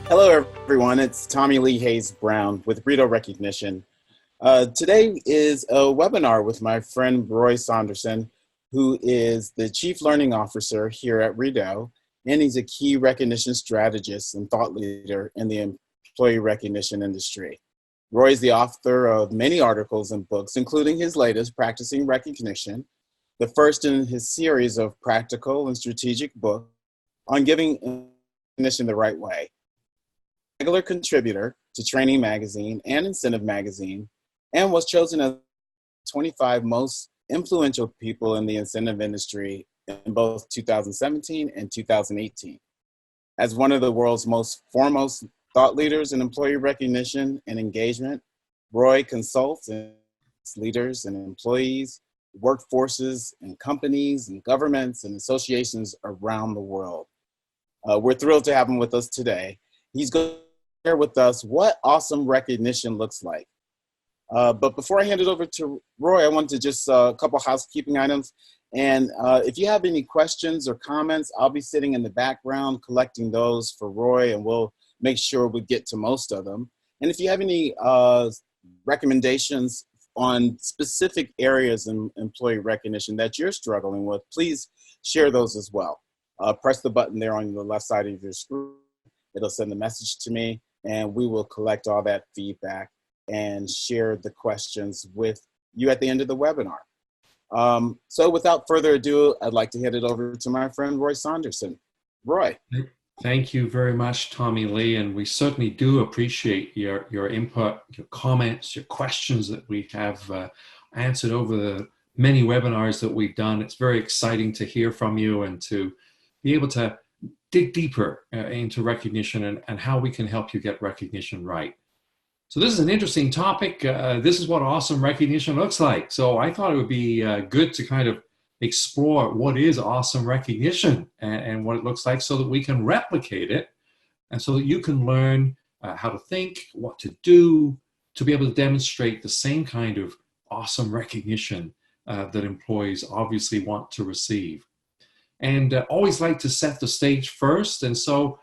Hello, everyone. It's Tommy Lee Hayes Brown with Rito Recognition. Today is a webinar with my friend Roy Saunderson, who is the Chief Learning Officer here at Rito, and he's a key recognition strategist and thought leader in the employee recognition industry. Roy is the author of many articles and books, including his latest, Practicing Recognition, the first in his series of practical and strategic books on giving recognition the right way. Regular contributor to Training Magazine and Incentive Magazine, and was chosen as 25 most influential people in the incentive industry in both 2017 and 2018. As one of the world's most foremost thought leaders in employee recognition and engagement, Roy consults leaders and employees, workforces, and companies and governments and associations around the world. We're thrilled to have him with us today. He's going to share with us what awesome recognition looks like. But before I hand it over to Roy, I want to just a couple housekeeping items. And if you have any questions or comments, I'll be sitting in the background collecting those for Roy, and we'll make sure we get to most of them. And if you have any recommendations on specific areas in employee recognition that you're struggling with, please share those as well. Press the button there on the left side of your screen. It'll send a message to me, and we will collect all that feedback and share the questions with you at the end of the webinar. So without further ado, I'd like to hand it over to my friend Roy Saunderson. Roy. Thank you very much, Tommy Lee, and we certainly do appreciate your input, your comments, your questions that we have answered over the many webinars that we've done. It's very exciting to hear from you and to be able to dig deeper into recognition and how we can help you get recognition right. So this is an interesting topic. This is what awesome recognition looks like. So I thought it would be good to kind of explore what is awesome recognition and what it looks like so that we can replicate it and so that you can learn how to think, what to do, to be able to demonstrate the same kind of awesome recognition that employees obviously want to receive. And always like to set the stage first. And so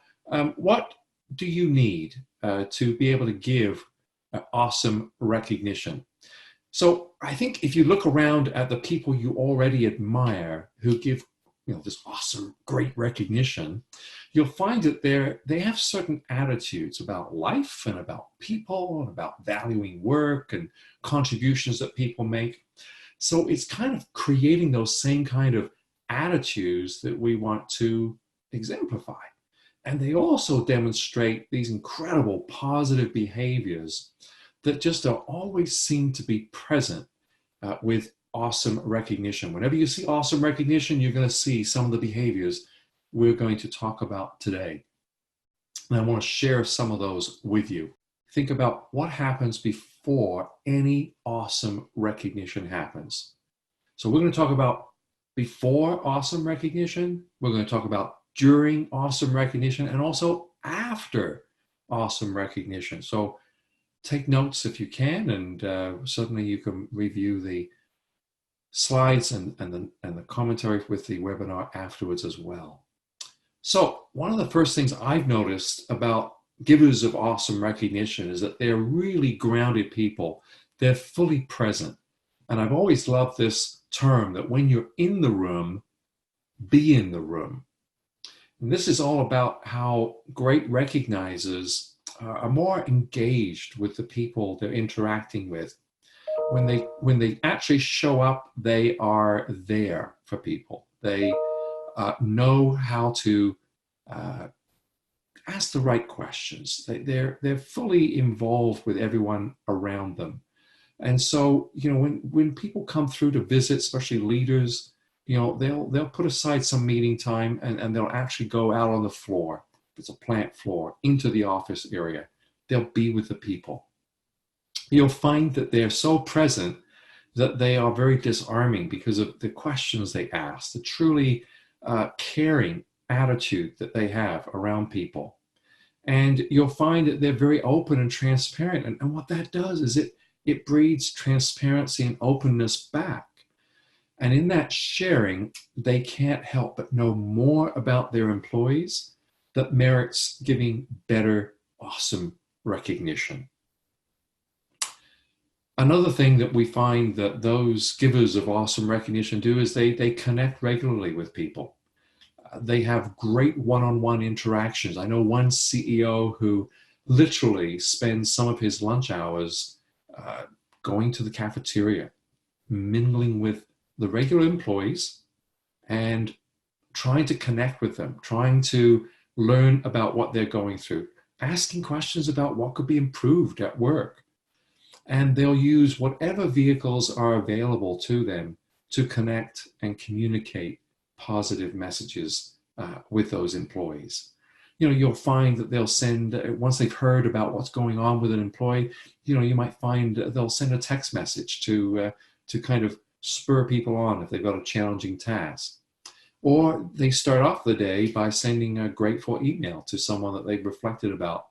what do you need to be able to give awesome recognition? So I think if you look around at the people you already admire who give this awesome, great recognition, you'll find that they have certain attitudes about life and about people and about valuing work and contributions that people make. So it's kind of creating those same kind of attitudes that we want to exemplify. And they also demonstrate these incredible positive behaviors that just always seem to be present with awesome recognition. Whenever you see awesome recognition, you're going to see some of the behaviors we're going to talk about today. And I want to share some of those with you. Think about what happens before any awesome recognition happens. So we're going to talk about before awesome recognition, we're going to talk about during awesome recognition, and also after awesome recognition. So take notes if you can, and certainly you can review the slides and the commentary with the webinar afterwards as well. So one of the first things I've noticed about givers of awesome recognition is that they're really grounded people. They're fully present. And I've always loved this term that when you're in the room, be in the room. And this is all about how great recognizers are more engaged with the people they're interacting with. When they actually show up, they are there for people. They know how to ask the right questions. They're fully involved with everyone around them. And so, when people come through to visit, especially leaders, they'll put aside some meeting time and they'll actually go out on the floor. If it's a plant floor, into the office area. They'll be with the people. You'll find that they're so present that they are very disarming because of the questions they ask, the truly caring attitude that they have around people. And you'll find that they're very open and transparent. And what that does is it breeds transparency and openness back. And in that sharing, they can't help but know more about their employees that merits giving better awesome recognition. Another thing that we find that those givers of awesome recognition do is they connect regularly with people. They have great one-on-one interactions. I know one CEO who literally spends some of his lunch hours going to the cafeteria, mingling with the regular employees and trying to connect with them, trying to learn about what they're going through, asking questions about what could be improved at work. And they'll use whatever vehicles are available to them to connect and communicate positive messages with those employees. You'll find that they'll send, once they've heard about what's going on with an employee, you might find they'll send a text message to kind of spur people on if they've got a challenging task. Or they start off the day by sending a grateful email to someone that they've reflected about.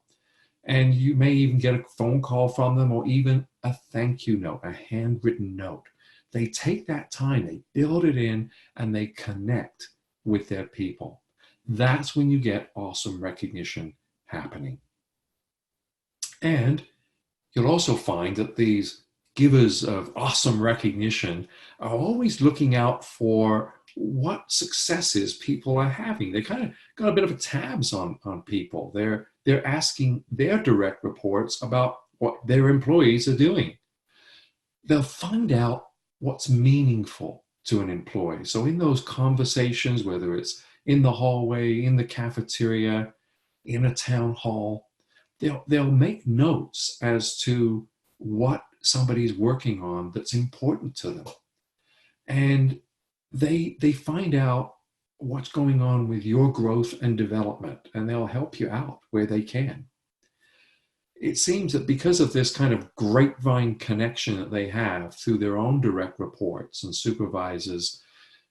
And you may even get a phone call from them or even a thank you note, a handwritten note. They take that time, they build it in, and they connect with their people. That's when you get awesome recognition happening. And you'll also find that these givers of awesome recognition are always looking out for what successes people are having. They kind of got a bit of a tabs on people. They're asking their direct reports about what their employees are doing. They'll find out what's meaningful to an employee. So in those conversations, whether it's in the hallway, in the cafeteria, in a town hall, they'll make notes as to what somebody's working on that's important to them. And they find out what's going on with your growth and development, and they'll help you out where they can. It seems that because of this kind of grapevine connection that they have through their own direct reports and supervisors,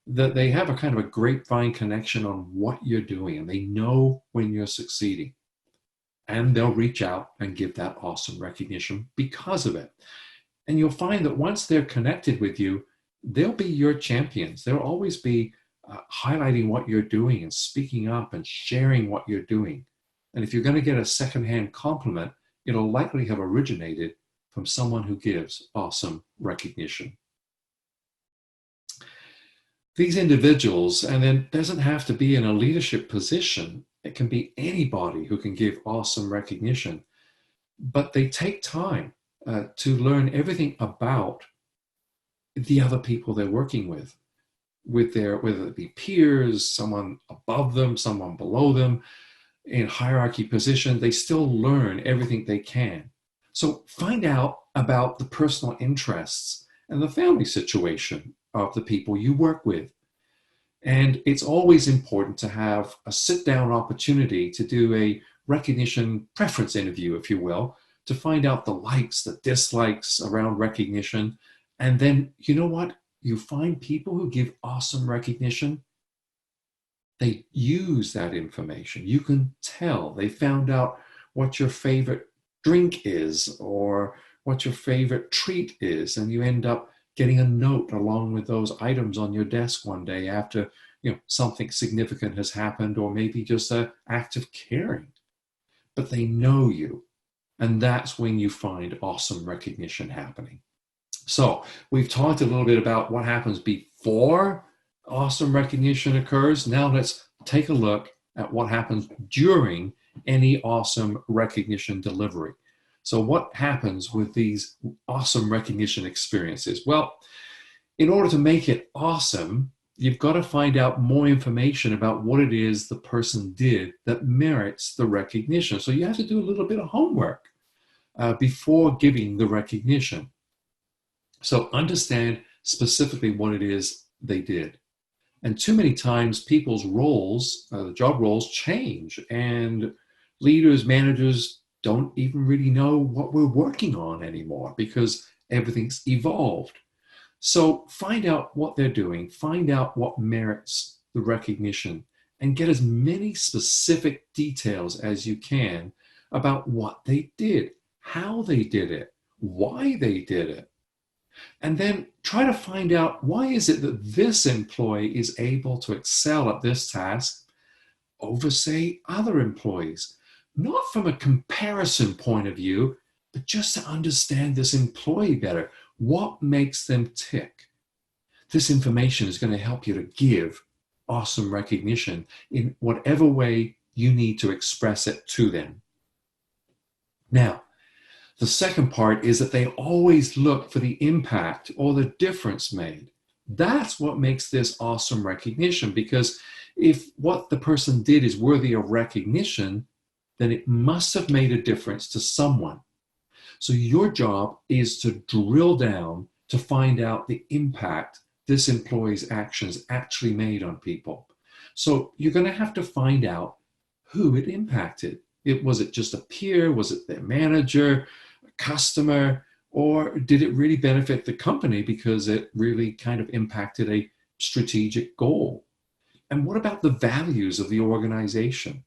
that they have a kind of a grapevine connection on what you're doing, and they know when you're succeeding. And they'll reach out and give that awesome recognition because of it. And you'll find that once they're connected with you, they'll be your champions. They'll always be highlighting what you're doing and speaking up and sharing what you're doing. And if you're going to get a secondhand compliment, it'll likely have originated from someone who gives awesome recognition. These individuals, and it doesn't have to be in a leadership position, it can be anybody who can give awesome recognition, but they take time to learn everything about the other people they're working with their, whether it be peers, someone above them, someone below them, in hierarchy position, they still learn everything they can. So find out about the personal interests and the family situation of the people you work with. And it's always important to have a sit-down opportunity to do a recognition preference interview, if you will, to find out the likes, the dislikes around recognition. And then, you know what? You find people who give awesome recognition, they use that information. You can tell. They found out what your favorite drink is or what your favorite treat is, and you end up getting a note along with those items on your desk one day after something significant has happened, or maybe just an act of caring. But they know you, and that's when you find awesome recognition happening. So we've talked a little bit about what happens before awesome recognition occurs. Now let's take a look at what happens during any awesome recognition delivery. So what happens with these awesome recognition experiences? Well, in order to make it awesome, you've got to find out more information about what it is the person did that merits the recognition. So you have to do a little bit of homework before giving the recognition. So understand specifically what it is they did. And too many times people's roles, the job roles change, and leaders, managers don't even really know what we're working on anymore because everything's evolved. So find out what they're doing, find out what merits the recognition, and get as many specific details as you can about what they did, how they did it, why they did it. And then try to find out, why is it that this employee is able to excel at this task over, say, other employees? not from a comparison point of view, but just to understand this employee better. What makes them tick? This information is going to help you to give awesome recognition in whatever way you need to express it to them. Now, the second part is that they always look for the impact or the difference made. That's what makes this awesome recognition, because if what the person did is worthy of recognition, then it must have made a difference to someone. So your job is to drill down to find out the impact this employee's actions actually made on people. So you're going to have to find out who it impacted. Was it just a peer? Was it their manager, a customer, or did it really benefit the company because it really kind of impacted a strategic goal? And what about the values of the organization?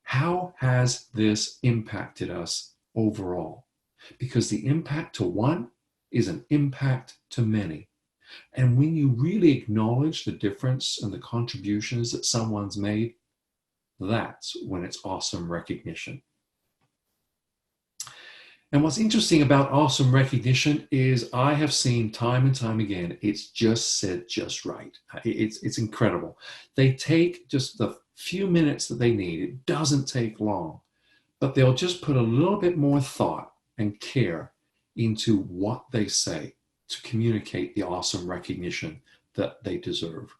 How has this impacted us overall? Because the impact to one is an impact to many. And when you really acknowledge the difference and the contributions that someone's made, that's when it's awesome recognition. And what's interesting about awesome recognition is I have seen time and time again, it's just said just right. It's incredible. They take just the few minutes that they need. It doesn't take long, but they'll just put a little bit more thought and care into what they say to communicate the awesome recognition that they deserve.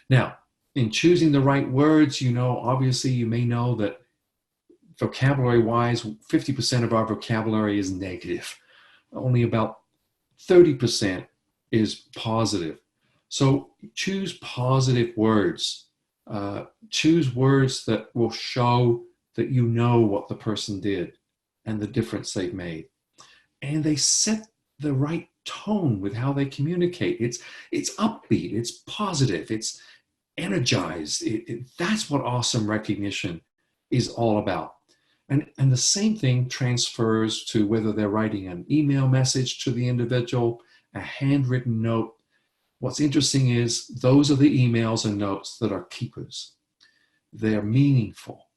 Now, in choosing the right words, obviously you may know that vocabulary-wise, 50% of our vocabulary is negative. Only about 30% is positive. So choose positive words. Choose words that will show that you know what the person did and the difference they've made. And they set the right tone with how they communicate. It's upbeat, it's positive, it's energized. That's what awesome recognition is all about. And the same thing transfers to whether they're writing an email message to the individual, a handwritten note. What's interesting is those are the emails and notes that are keepers. They're meaningful.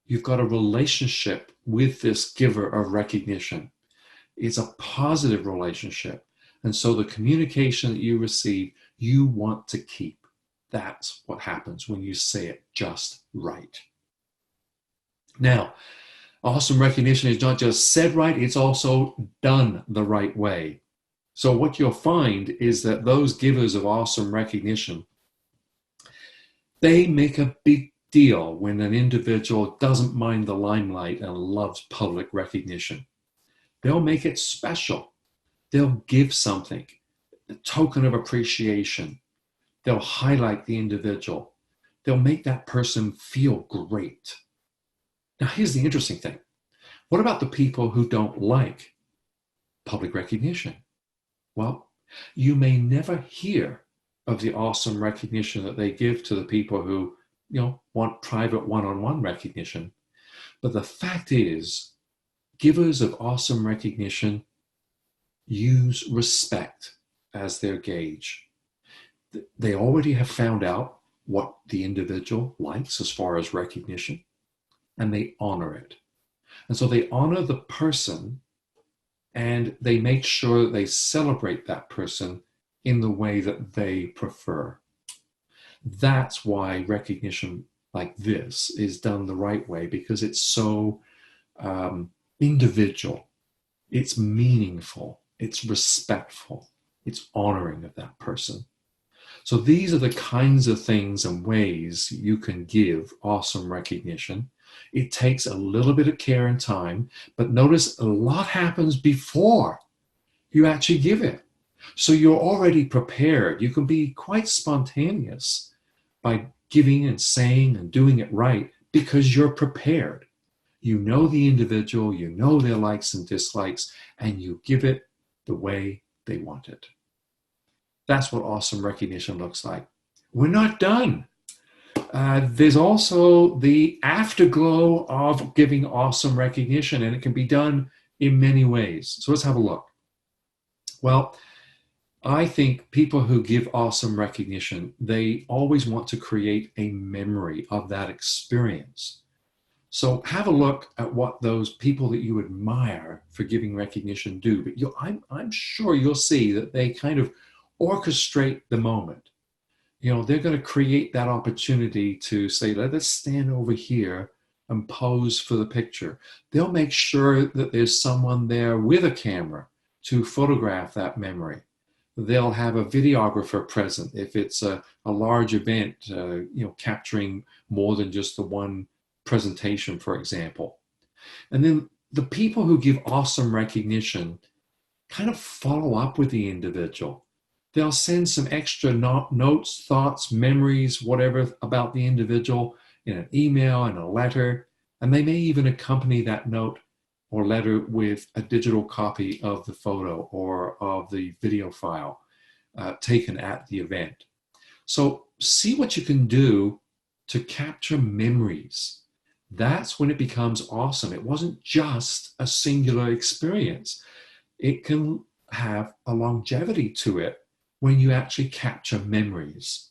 You've got a relationship with this giver of recognition. It's a positive relationship. And so the communication that you receive, you want to keep. That's what happens when you say it just right. Now, awesome recognition is not just said right, it's also done the right way. So what you'll find is that those givers of awesome recognition, they make a big deal when an individual doesn't mind the limelight and loves public recognition. They'll make it special. They'll give something, a token of appreciation. They'll highlight the individual. They'll make that person feel great. Now, here's the interesting thing. What about the people who don't like public recognition? Well, you may never hear of the awesome recognition that they give to the people who, want private one-on-one recognition. But the fact is, givers of awesome recognition use respect as their gauge. They already have found out what the individual likes as far as recognition, and they honor it. And so they honor the person, and they make sure that they celebrate that person in the way that they prefer. That's why recognition like this is done the right way, because it's so individual, it's meaningful, it's respectful, it's honoring of that person. So these are the kinds of things and ways you can give awesome recognition. It takes a little bit of care and time, but notice a lot happens before you actually give it. So you're already prepared. You can be quite spontaneous by giving and saying and doing it right because you're prepared. You know the individual, you know their likes and dislikes, and you give it the way they want it. That's what awesome recognition looks like. We're not done. There's also the afterglow of giving awesome recognition, and it can be done in many ways. So let's have a look. Well, I think people who give awesome recognition, they always want to create a memory of that experience. So have a look at what those people that you admire for giving recognition do. But I'm sure you'll see that they kind of orchestrate the moment. They're going to create that opportunity to say, let us stand over here and pose for the picture. They'll make sure that there's someone there with a camera to photograph that memory. They'll have a videographer present if it's a large event, capturing more than just the one presentation, for example. And then the people who give awesome recognition kind of follow up with the individual. They'll send some extra notes, thoughts, memories, whatever about the individual in an email and a letter. And they may even accompany that note or letter with a digital copy of the photo or of the video file taken at the event. So see what you can do to capture memories. That's when it becomes awesome. It wasn't just a singular experience. It can have a longevity to it when you actually capture memories.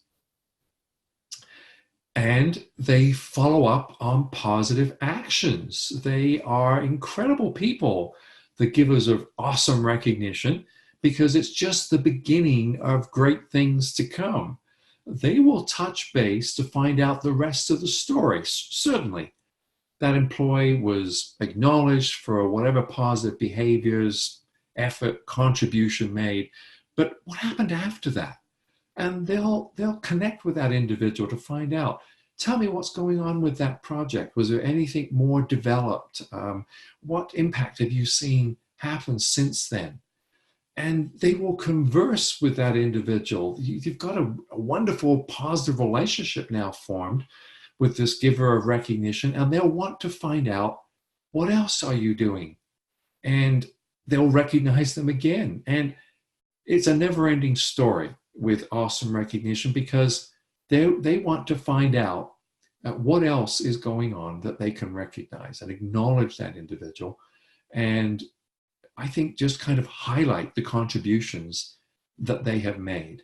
And they follow up on positive actions. They are incredible people, the givers of awesome recognition, because it's just the beginning of great things to come. They will touch base to find out the rest of the story. Certainly, that employee was acknowledged for whatever positive behaviors, effort, contribution made. But what happened after that? And they'll connect with that individual to find out, tell me what's going on with that project. Was there anything more developed? What impact have you seen happen since then? And they will converse with that individual. You've got a wonderful positive relationship now formed with this giver of recognition, and they'll want to find out, what else are you doing? And they'll recognize them again. And it's a never-ending story with awesome recognition, because they want to find out what else is going on that they can recognize and acknowledge that individual. And I think just kind of highlight the contributions that they have made.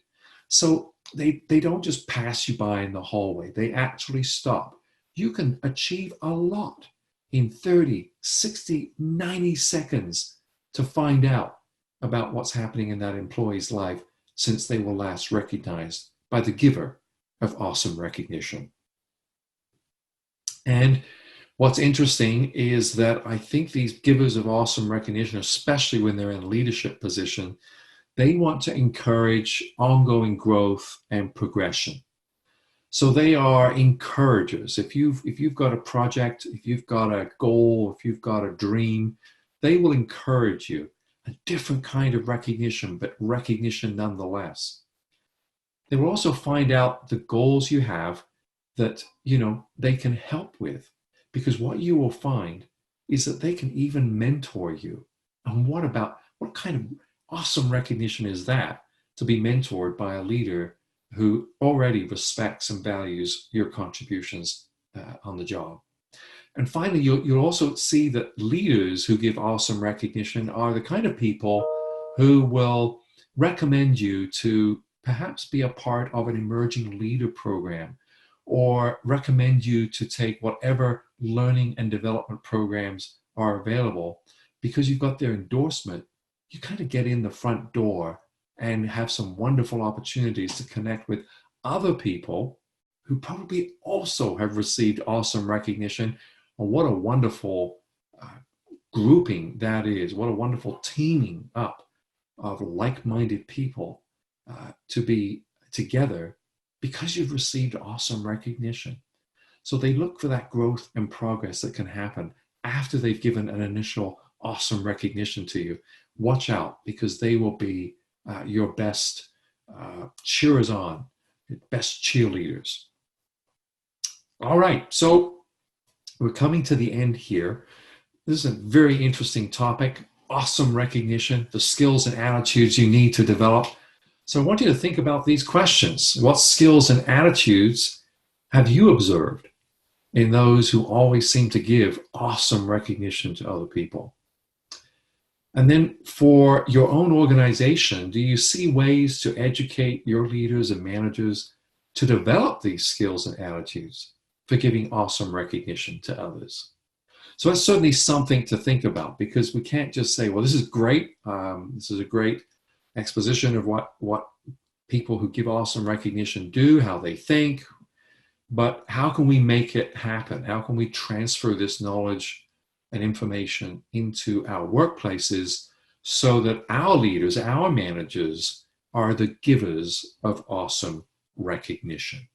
So they don't just pass you by in the hallway. They actually stop. You can achieve a lot in 30, 60, 90 seconds to find out about what's happening in that employee's life since they were last recognized by the giver of awesome recognition. And what's interesting is that I think these givers of awesome recognition, especially when they're in leadership position, they want to encourage ongoing growth and progression. So they are encouragers. If you've got a project, if you've got a goal, if you've got a dream, they will encourage you. A different kind of recognition, but recognition nonetheless. They will also find out the goals you have that, they can help with, because what you will find is that they can even mentor you. And what kind of awesome recognition is that, to be mentored by a leader who already respects and values your contributions on the job? And finally, you'll also see that leaders who give awesome recognition are the kind of people who will recommend you to perhaps be a part of an emerging leader program, or recommend you to take whatever learning and development programs are available. Because you've got their endorsement, you kind of get in the front door and have some wonderful opportunities to connect with other people who probably also have received awesome recognition. And what a wonderful grouping that is. What a wonderful teaming up of like-minded people to be together because you've received awesome recognition. So they look for that growth and progress that can happen after they've given an initial awesome recognition to you. Watch out, because they will be your best cheerers on, best cheerleaders. All right, so we're coming to the end here. This is a very interesting topic, awesome recognition, the skills and attitudes you need to develop. So I want you to think about these questions. What skills and attitudes have you observed in those who always seem to give awesome recognition to other people? And then for your own organization, do you see ways to educate your leaders and managers to develop these skills and attitudes? for giving awesome recognition to others. So that's certainly something to think about, because we can't just say, well, this is great. This is a great exposition of what people who give awesome recognition do, how they think. But how can we make it happen? How can we transfer this knowledge and information into our workplaces so that our leaders, our managers, are the givers of awesome recognition?